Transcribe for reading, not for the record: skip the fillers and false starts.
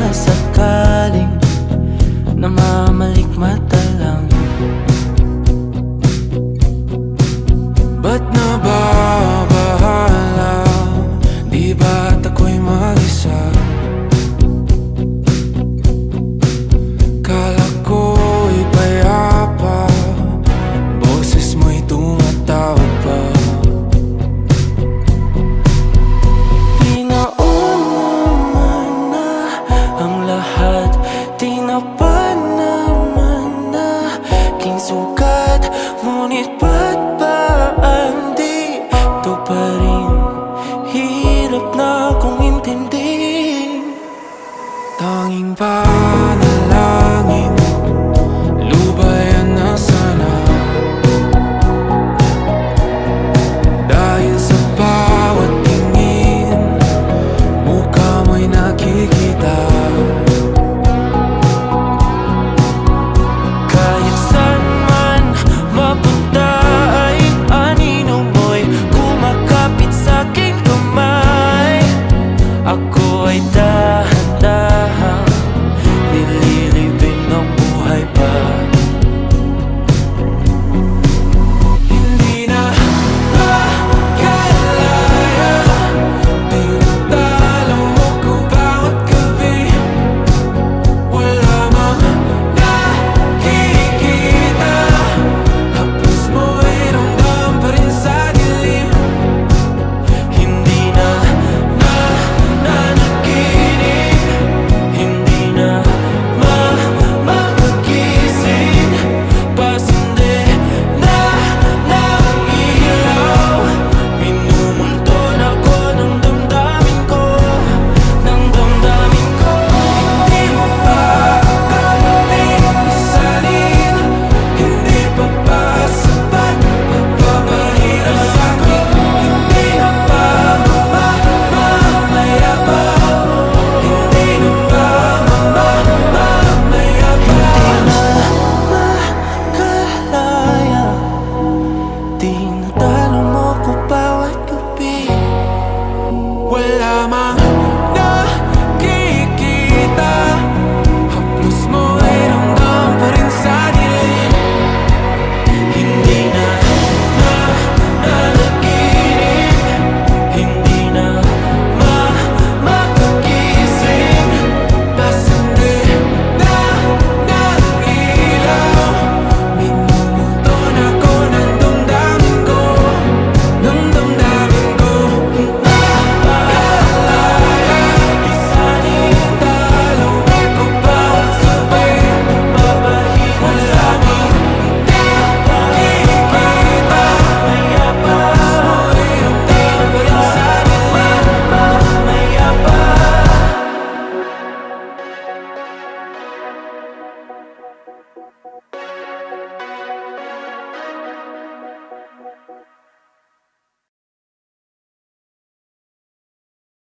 sakaling namamalikmata lang. Ba't nababahala? Di ba't ako'y mag-isa? Kala ko'y payapa, boses mo'y tumatawag pa. Pinauna na ang lahat, tinapan naman na aking sugat. Ngunit ba't ba di ito pa rin? Hirap na akong intindihin. Tanging panalangin, lubayan na sana. Dahil sa bawat tingin, mukha mo'y nakikita. Kahit saan man mapunta ay anino mo'y kumakapit sa'king kamay. Ako ay dahan-dahan nililibing ng buhay pa. Hindi na makalaya, tinatalo mo ko bawat gabi. Wala mang nakikita, hapos mo'y ramdam pa rin sa dilim. Hindi na nananaginip, hindi na makagising. Pasindi na ng ilaw, minumulton ako ng damdamin ko, ng damdamin ko. Hindi mo pa akalaing isanin, hindi pa ba sapat pagpapahirap sa'kin? Hindi na ba mamayabang? Hindi na ba mamayabang? Makalaya, tinatalo mo ko bawat gabi. Wala mang